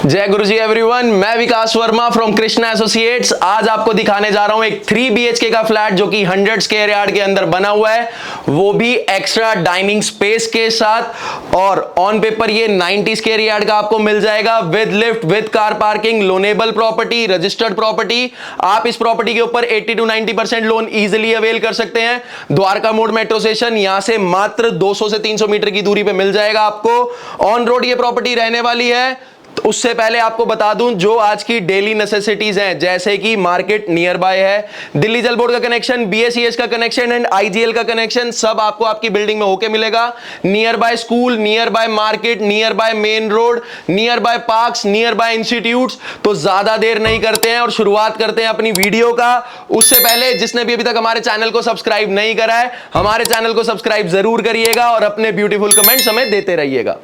जय गुरु जी एवरीवन, मैं विकास Verma from Krishna associates. आज आपको दिखाने जा रहा हूं एक 3 BHK का फ्लैट जो कि 100 स्क्वायर यार्ड के अंदर बना हुआ है, वो भी एक्स्ट्रा डाइनिंग स्पेस के साथ। और ऑन पेपर ये 90 स्क्वायर यार्ड का आपको मिल जाएगा with lift, with car parking, loanable property, registered property. आप इस प्रॉपर्टी के ऊपर 80 to 90% लोन इजिली अवेल कर सकते हैं। द्वारका मोड़ मेट्रो स्टेशन यहां से मात्र 200 से 300 मीटर की दूरी पे मिल जाएगा आपको। ऑन रोड ये प्रॉपर्टी रहने वाली है। तो उससे पहले आपको बता दूं जो आज की डेली नेसेसिटीज हैं, जैसे कि मार्केट नियर बाय है, दिल्ली जल बोर्ड का कनेक्शन, BSES का कनेक्शन एंड IGL का कनेक्शन, सब आपको आपकी बिल्डिंग में होके मिलेगा। Near by school, near by market, near by main road, near by parks, near by institutes. तो ज्यादा देर नहीं करते हैं और शुरुआत करते हैं अपनी वीडियो का। उससे पहले जिसने भी अभी तक हमारे चैनल को सब्सक्राइब नहीं करा है, हमारे चैनल को सब्सक्राइब जरूर करिएगा और अपने ब्यूटीफुल कमेंट्स हमें देते रहिएगा।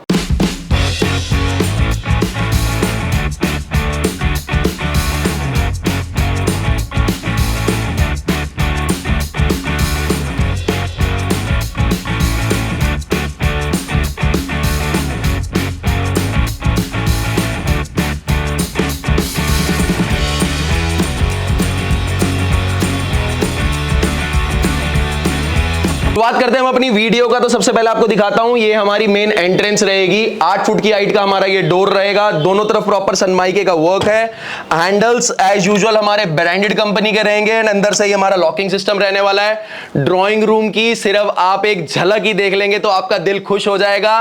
बात करते हैं हम अपनी वीडियो का। तो सबसे पहले आपको दिखाता हूं, ये हमारी मेन एंट्रेंस रहेगी। 8 फुट की हाइट का हमारा ये डोर रहेगा। दोनों तरफ प्रॉपर सनमाइके का वर्क है। हैंडल्स एज यूजुअल हमारे ब्रांडेड कंपनी के रहेंगे एंड अंदर से ही हमारा लॉकिंग सिस्टम रहने वाला है। ड्राइंग रूम की सिर्फ आप एक झलक ही देख लेंगे तो आपका दिल खुश हो जाएगा।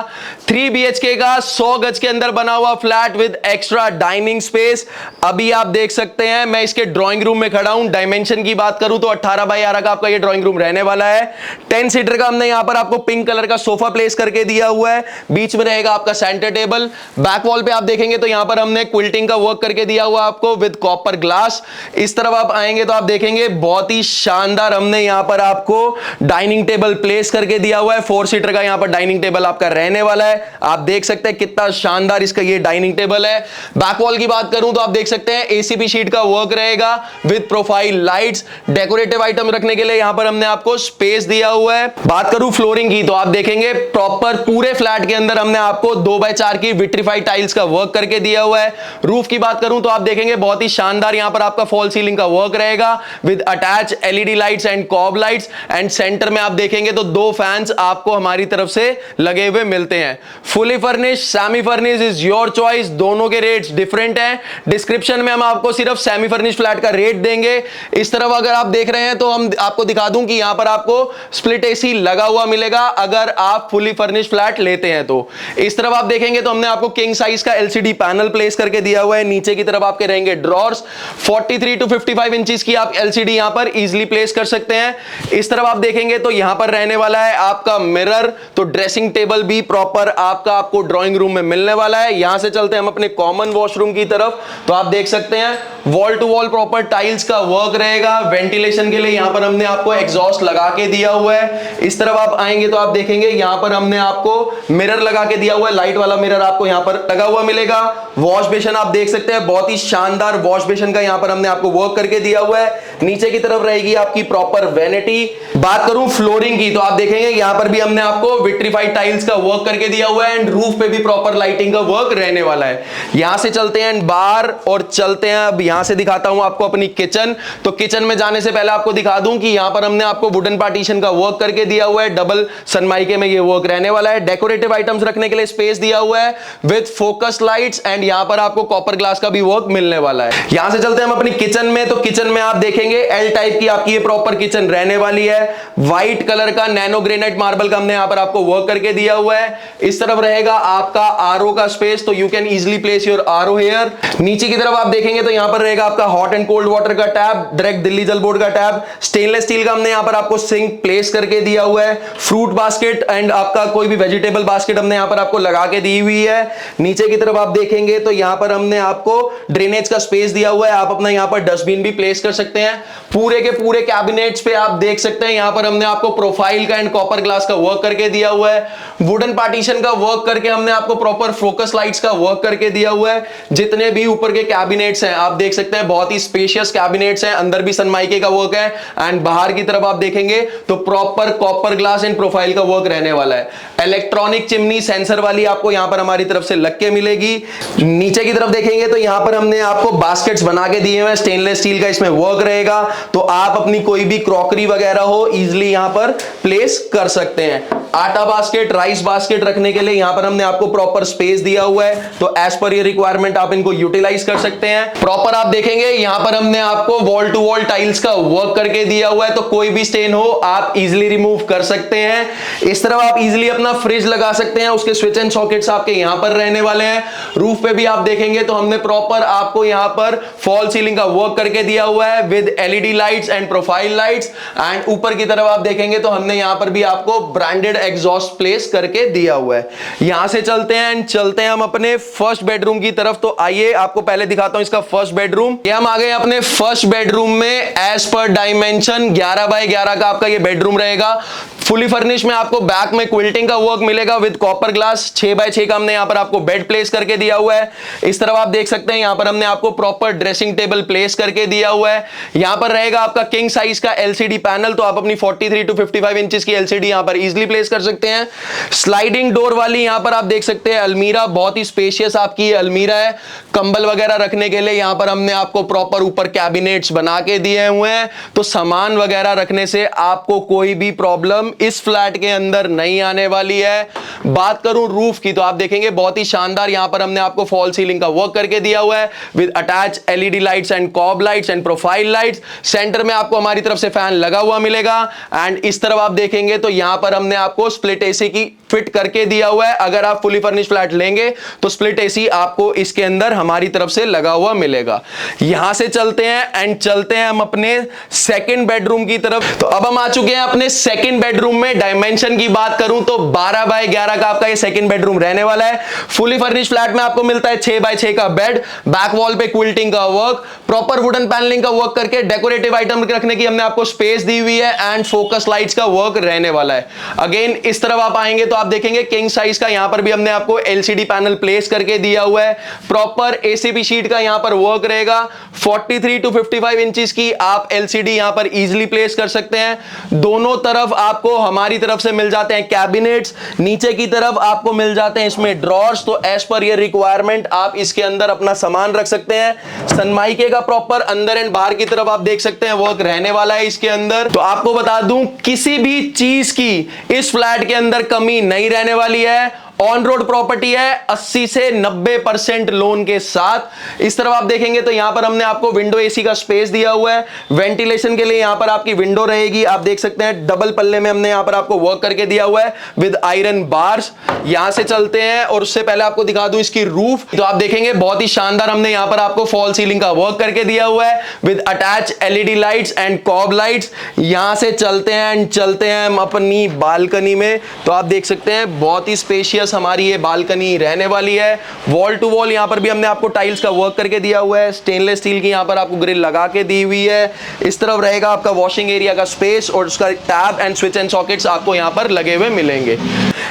3 BHK का 100 गज के अंदर बना हुआ flat with extra dining space. अभी आप देख सकते हैं मैं इसके ड्राइंग रूम में खड़ा हूं। डायमेंशन की बात करूं तो 18 बाई 11 का आपका ये ड्राइंग रूम रहने वाला है। 10 सीटर का हमने यहां पर आपको पिंक कलर का सोफा प्लेस करके दिया हुआ है। बीच में रहेगा आपका सेंटर टेबल। बैक वॉल पे आप देखेंगे तो यहां पर हमने क्विल्टिंग का वर्क करके दिया हुआ आपको विद कॉपर ग्लास। इस तरफ आप आएंगे तो आप देखेंगे बहुत ही शानदार हमने यहां पर आपको डाइनिंग टेबल प्लेस करके दिया हुआ है। 4 सीटर का यहां पर डाइनिंग टेबल आपका रहने वाला है। आप देख सकते हैं कितना शानदार इसका ये डाइनिंग टेबल है। बैक वॉल की बात करूं तो आप देख सकते हैं ACP शीट का वर्क रहेगा with profile lights. Decorative item रखने के लिए यहां पर हमने आपको स्पेस दिया हुआ है। बात करूं फ्लोरिंग की तो आप देखेंगे प्रॉपर पूरे फ्लैट के अंदर हमने आपको 2x4 की विट्रीफाइड टाइल्स का वर्क करके दिया हुआ है। रूफ की बात करूं तो आप देखेंगे बहुत ही शानदार यहां पर आपका फॉल सीलिंग का वर्क रहेगा with attach LED lights and cob lights. And centre में आप देखेंगे तो 2 फैंस आपको हमारी तरफ से लगे हुए मिलते हैं। Fully furnish, semi furnish is your choice. दोनों के रेट्स डिफरेंट हैं। डिस्क्रिप्शन में हम आपको सिर्फ सेमी फर्निश फ्लैट का रेट देंगे। इस तरफ अगर आप देख रहे हैं तो हम आपको दिखा दूं कि यहां पर आपको स्प्लिट AC लगा हुआ मिलेगा अगर आप फुली फर्निश फ्लैट लेते हैं तो। इस तरफ आप देखेंगे तो हमने आपको किंग साइज का LCD पैनल प्लेस करके दिया हुआ है। नीचे की तरफ आपके रहेंगे ड्रॉर्स। 43 to 55 इंचेस की आप LCD यहां पर इजीली प्लेस कर सकते हैं। इस तरफ आप देखेंगे तो यहां पर रहने वाला है आपका मिरर। तो ड्रेसिंग टेबल भी प्रॉपर आपको ड्राइंग रूम में मिलने वाला है। यहां से चलते हैं हम अपने कॉमन वॉशरूम की तरफ। तो आप देख सकते हैं wall to wall proper tiles का वर्क रहेगा। वेंटिलेशन के लिए यहां पर हमने आपको एग्जॉस्ट लगा के दिया हुआ है। इस तरफ आप आएंगे तो आप देखेंगे यहां पर हमने आपको मिरर लगा के दिया हुआ है। लाइट वाला मिरर आपको यहां पर लगा हुआ मिलेगा। वॉश बेसिन आप देख सकते हैं बहुत ही शानदार वॉश बेसिन का यहां पर हमने आपको वर्क करके दिया हुआ है। नीचे की तरफ रहेगी आपकी प्रॉपर वैनिटी। बात करूं फ्लोरिंग की तो आप देखेंगे यहां पर भी हमने आपको विट्रीफाइड टाइल्स का वर्क करके दिया हुआ है एंड रूफ पे भी प्रॉपर लाइटिंग का वर्क रहने वाला है। यहां से चलते हैं बाहर और चलते हैं, अब यहां से दिखाता हूं आपको अपनी किचन। तो किचन में जाने से पहले आपको दिखा दूं कि यहां पर हमने आपको वुडन पार्टीशन का वर्क करके दिया हुआ है। डबल सनमाइके में ये वर्क रहने वाला है। डेकोरेटिव आइटम्स रखने के लिए स्पेस दिया हुआ है विद फोकस लाइट्स एंड यहां पर आपको कॉपर ग्लास का भी वर्क मिलने वाला है। यहां से चलते हैं हम अपनी किचन में। तो किचन में आप देखेंगे L टाइप की आपकी ये प्रॉपर किचन रहने वाली है। व्हाइट कलर का नैनो ग्रेनाइट मार्बल का हमने यहां पर आपको वर्क करके दिया हुआ है। इस तरफ रहेगा आपका RO का स्पेस, तो you can easily place your RO here. नीचे की तरफ आप देखेंगे तो यहां पर रहेगा आपका हॉट एंड कोल्ड वाटर का टैब, डायरेक्ट दिल्ली जल बोर्ड का टैब। स्टेनलेस स्टील का हमने यहां पर आपको सिंक प्लेस करके दिया हुआ है। फ्रूट बास्केट एंड आपका कोई भी वेजिटेबल बास्केट हमने यहां पर आपको लगा के दी हुई है। नीचे की तरफ आप देखेंगे तो यहां पर हमने आपको ड्रेनेज का स्पेस दिया हुआ है। आप अपना यहां पर डस्टबिन भी प्लेस कर सकते हैं। पूरे के पूरे कैबिनेट्स पे आप देख सकते हैं यहां पर हमने आपको प्रोफाइल का एंड कॉपर ग्लास का वर्क करके दिया हुआ है। वुडन पार्टीशन का वर्क करके हमने आपको प्रॉपर फोकस लाइट्स का वर्क करके दिया हुआ है। जितने भी ऊपर के कैबिनेट्स हैं आप देख सकते हैं बहुत ही स्पेशियस कैबिनेट्स हैं। अंदर भी सनमाइके का वर्क है एंड बाहर की तरफ आप देखेंगे तो प्रॉपर पर कॉपर ग्लास एंड प्रोफाइल का वर्क रहने वाला है। इलेक्ट्रॉनिक चिमनी सेंसर वाली आपको यहां पर हमारी तरफ से लग के मिलेगी। नीचे की तरफ देखेंगे तो यहां पर हमने आपको बास्केट्स बना के दिए हुए हैं, स्टेनलेस स्टील का इसमें वर्क रहेगा, तो आप अपनी कोई भी क्रॉकरी वगैरह हो इजिली यहां पर प्लेस कर सकते हैं। आटा बास्केट, राइस बास्केट रखने के लिए यहां पर हमने आपको प्रॉपर स्पेस दिया हुआ है, तो एज पर ये रिक्वायरमेंट आप इनको यूटिलाइज कर सकते हैं। प्रॉपर आप देखेंगे यहां पर हमने आपको वॉल टू वॉल टाइल्स का वर्क करके दिया हुआ है, तो कोई भी स्टेन हो आप इजिली रिमूव कर सकते हैं। इस तरफ आप इजिली अपना फ्रिज लगा सकते हैं, उसके स्विच एंड सॉकेट्स आपके यहां पर रहने वाले हैं। रूफ पे भी आप देखेंगे तो हमने प्रॉपर आपको यहां पर फॉल सीलिंग का वर्क करके दिया हुआ है with LED lights and profile lights. And ऊपर की तरफ आप देखेंगे तो हमने यहां पर भी आपको ब्रांडेड एग्जॉस्ट प्लेस करके दिया हुआ है। यहां से चलते हैं एंड चलते हैं हम अपने फर्स्ट बेडरूम की तरफ। तो आइए आपको पहले दिखाता हूं इसका फर्स्ट बेडरूम। ये हम आ गए अपने फर्स्ट बेडरूम में। एज पर डायमेंशन 11 बाय 11 का आपका ये बेडरूम रहेगा। फुली फर्निश में आपको बैक में क्विल्टिंग का वर्क मिलेगा विद कॉपर ग्लास। 6 बाय 6 का हमने यहां पर आपको बेड प्लेस करके दिया हुआ है। इस तरफ आप देख सकते हैं यहां पर हमने आपको प्रॉपर ड्रेसिंग टेबल प्लेस करके दिया हुआ है। यहां पर रहेगा आपका किंग साइज का एलसीडी पैनल, तो आप अपनी 43 टू 55 इंचेस की एलसीडी यहां पर इजीली प्लेस कर सकते हैं। स्लाइडिंग डोर वाली यहां पर आप देख सकते हैं अलमीरा, बहुत ही स्पेशियस आपकी ये अलमीरा है। कंबल वगैरह रखने के लिए यहां पर हमने आपको प्रॉपर ऊपर कैबिनेट्स बना के दिए हुए हैं, तो सामान वगैरह रखने से आपको कोई भी प्रॉब्लम इस फ्लैट के अंदर नहीं आने वाली है। बात करूं रूफ की तो आप देखेंगे बहुत ही शानदार यहां पर हमने आपको फॉल सीलिंग का वर्क करके दिया हुआ है with attach LED lights and cob lights and profile lights. Centre में आपको हमारी तरफ से फैन लगा हुआ मिलेगा। एंड इस तरफ आप देखेंगे तो यहां पर हमने आपको स्प्लिट एसी की फिट करके दिया हुआ है। अगर आप फुली फर्निश फ्लैट लेंगे तो स्प्लिट एसी आपको इसके अंदर हमारी तरफ से लगा हुआ मिलेगा। यहां से चलते हैं एंड चलते हैं हम अपने सेकंड बेडरूम की तरफ। तो अब हम आ चुके हैं अपने सेकंड बेडरूम में। डायमेंशन की बात करूं तो 12 बाय 11 का आपका ये सेकंड बेडरूम रहने वाला है। फुली फर्निश फ्लैट में आपको मिलता है 6 बाय 6 का बेड, बैक वॉल पे क्विल्टिंग का वर्क, प्रॉपर वुडन पैनलिंग का वर्क करके डेकोरेटिव आइटम रखने की हमने आपको स्पेस दी हुई है एंड फोकस लाइट्स का वर्क रहने वाला है। अगेन इस तरफ आप आएंगे तो आप देखेंगे किंग साइज का यहां पर भी हमने आपको एलसीडी पैनल प्लेस करके दिया हुआ है। प्रॉपर एसीपी शीट का यहां पर वर्क रहेगा। 43 टू 55 इंचेस की आप एलसीडी यहां पर इजीली प्लेस कर सकते हैं। दोनों तरफ आपको हमारी तरफ से मिल जाते हैं कैबिनेट्स, नीचे की तरफ आपको मिल जाते हैं इसमें ड्रॉर्स, तो एज पर ये रिक्वायरमेंट आप इसके अंदर अपना सामान रख सकते हैं। सनमाइके का प्रॉपर अंदर एंड बाहर की तरफ आप देख सकते हैं वर्क रहने वाला है इसके अंदर। तो आपको बता दूं किसी भी चीज की इस फ्लैट के अंदर कमी नहीं रहने वाली है। ऑन रोड प्रॉपर्टी है 80 से 90% लोन के साथ। इस तरफ आप देखेंगे तो यहां पर हमने आपको विंडो एसी का स्पेस दिया हुआ है। वेंटिलेशन के लिए यहां पर आपकी विंडो रहेगी, आप देख सकते हैं डबल पल्ले में हमने यहां पर आपको वर्क करके दिया हुआ है विद आयरन बार्स। यहां से चलते हैं और उससे पहले आपको दिखा दूं इसकी रूफ। तो आप देखेंगे बहुत ही शानदार हमने यहां पर आपको फॉल सीलिंग का वर्क करके दिया हुआ है with attach LED lights and cob lights. यहां से चलते हैं एंड चलते हैं हम अपनी बालकनी में। तो आप देख सकते हैं बहुत ही स्पेशियस हमारी ये बालकनी रहने वाली है। वॉल टू वॉल यहां पर भी हमने आपको टाइल्स का वर्क करके दिया हुआ है। स्टेनलेस स्टील की यहां पर आपको ग्रिल लगा के दी हुई है। इस तरफ रहेगा आपका वॉशिंग एरिया का स्पेस और उसका tab and switch and sockets आपको यहां पर लगे हुए मिलेंगे।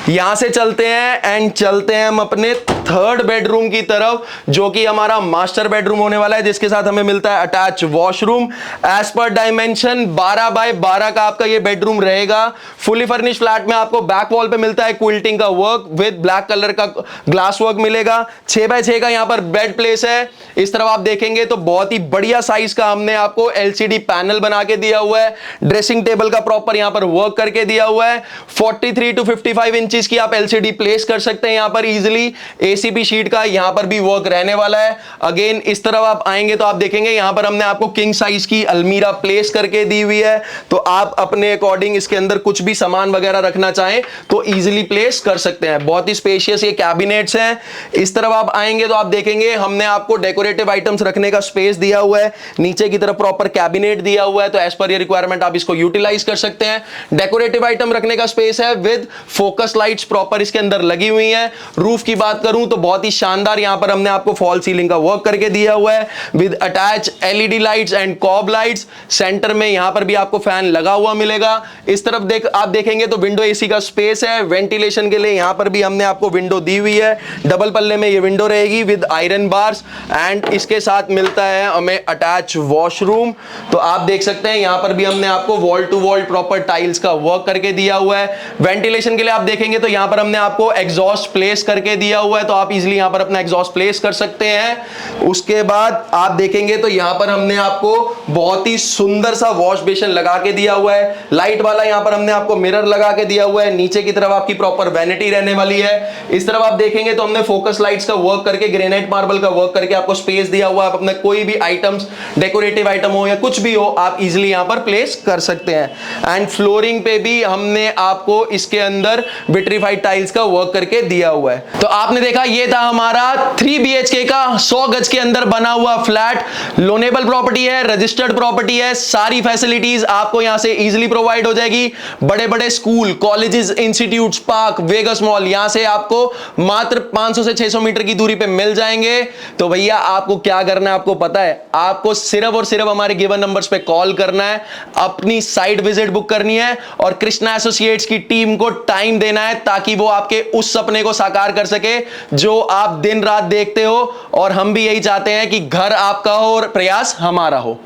यहां से चलते हैं एंड चलते हैं हम अपने थर्ड बेडरूम की तरफ, जो कि हमारा मास्टर बेडरूम होने वाला है, जिसके साथ हमें मिलता है attach washroom. As per dimension 12 by 12 का आपका ये बेडरूम रहेगा। फुली फर्निश फ्लैट में आपको बैक वॉल पे मिलता है क्विल्टिंग का वर्क विद ब्लैक कलर का ग्लास वर्क मिलेगा। 6 बाय 6 का यहां पर बेड प्लेस है। इस तरफ आप देखेंगे तो बहुत ही बढ़िया साइज का हमने आपको एलसीडी पैनल बना के दिया हुआ है। ड्रेसिंग टेबल का प्रॉपर यहां पर वर्क करके दिया हुआ है। 43 टू 55 इंचेस की आप एलसीडी प्लेस कर सकते हैं यहां पर इजीली। एसीपी शीट का यहां पर भी वर्क रहने वाला है। अगेन इस तरफ आप आएंगे तो आप देखेंगे यहां पर हमने आपको किंग साइज की अलमीरा प्लेस करके दी हुई है, तो आप अपने अकॉर्डिंग इसके अंदर कुछ भी सामान वगैरह रखना चाहें तो इजीली प्लेस कर सकते हैं। बहुत ही स्पेशियस ये कैबिनेट्स हैं। इस तरफ आप आएंगे तो आप देखेंगे हमने आपको डेकोरेटिव आइटम्स रखने का स्पेस दिया हुआ है। नीचे की तरफ प्रॉपर कैबिनेट दिया हुआ है, तो एज पर ये रिक्वायरमेंट आप इसको यूटिलाइज कर सकते हैं। डेकोरेटिव आइटम रखने का स्पेस है विद फोकस लाइट्स प्रॉपर इसके अंदर लगी हुई हैं। रूफ की बात करूं तो बहुत ही शानदार यहाँ पर हमने आपको फॉल सीलिंग का वर्क करके दिया हुआ है with attach LED lights and cob lights. Centre में यहाँ पर भी आपको फैन लगा हुआ मिलेगा। इस तरफ आप देखेंगे तो विंडो एसी का स्पेस है। वेंटिलेशन के लिए यहाँ पर भी हमने आपको विंडो दी हुई है। डबल पल्ले में ये विंडो रहेगी विद आयरन बार्स एंड इसके साथ मिलता है हमें अटैच वॉशरूम। तो आप देख सकते हैं यहाँ पर भी हमने आपको wall to wall proper tiles का वर्क करके दिया हुआ है। वेंटिलेशन के लिए आप देखेंगे तो यहाँ पर हमने आपको एग्जॉस्ट प्लेस करके दिया हुआ है, तो आप इजीली यहाँ पर अपना एग्जॉस्ट प्लेस कर सकते हैं। उसके बाद आप देखेंगे तो यहाँ पर हमने आपको बहुत ही सुंदर सा वॉश बेसिन लगा के दिया हुआ है, लाइट वाला। यहाँ पर हमने आपको मिरर लगा के दिया हुआ है। नीचे की तरफ आपकी प्रॉपर वैनिटी रहने वाली है। इस तरफ आप देखेंगे तो हमने फोकस लाइट्स का वर्क करके, ग्रेनाइट मार्बल का वर्क करके आपको स्पेस दिया हुआ है। आप अपने कोई भी आइटम्स, डेकोरेटिव आइटम हो या कुछ भी हो, आप इजीली यहाँ पर प्लेस कर सकते हैं। एंड फ्लोरिंग पे भी हमने आपको इसके अंदर विट्रीफाइड टाइल्स का वर्क करके दिया हुआ है। तो आपने देखा ये था हमारा 3 BHK का 100 गज के अंदर बना हुआ फ्लैट। लोनेबल प्रॉपर्टी है, रजिस्टर्ड प्रॉपर्टी है, सारी फैसिलिटीज आपको यहां से इजीली प्रोवाइड हो जाएगी। बड़े बड़े school, colleges, institutes, park, Vegas mall यहां से आपको मात्र 500 से 600 मीटर की दूरी पे मिल जाएंगे। तो भैया आपको क्या करना है आपको पता है, आपको सिर्फ और सिर्फ हमारे गिवन नंबर्स पे कॉल करना है, अपनी साइट विजिट बुक करनी है और कृष्णा एसोसिएट्स की टीम को टाइम देना है ताकि वो आपके उस सपने को साकार कर सके जो आप दिन रात देखते हो। और हम भी यही चाहते हैं कि घर आपका हो और प्रयास हमारा हो।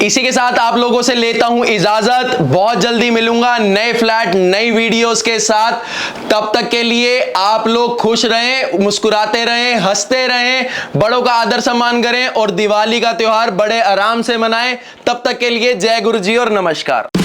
इसी के साथ आप लोगों से लेता हूं इजाजत। बहुत जल्दी मिलूंगा नए फ्लैट, नई वीडियोस के साथ। तब तक के लिए आप लोग खुश रहें, मुस्कुराते रहें, हंसते रहें, बड़ों का आदर सम्मान करें और दिवाली का त्योहार बड़े आराम से मनाएं। तब तक के लिए जय गुरु जी और नमस्कार।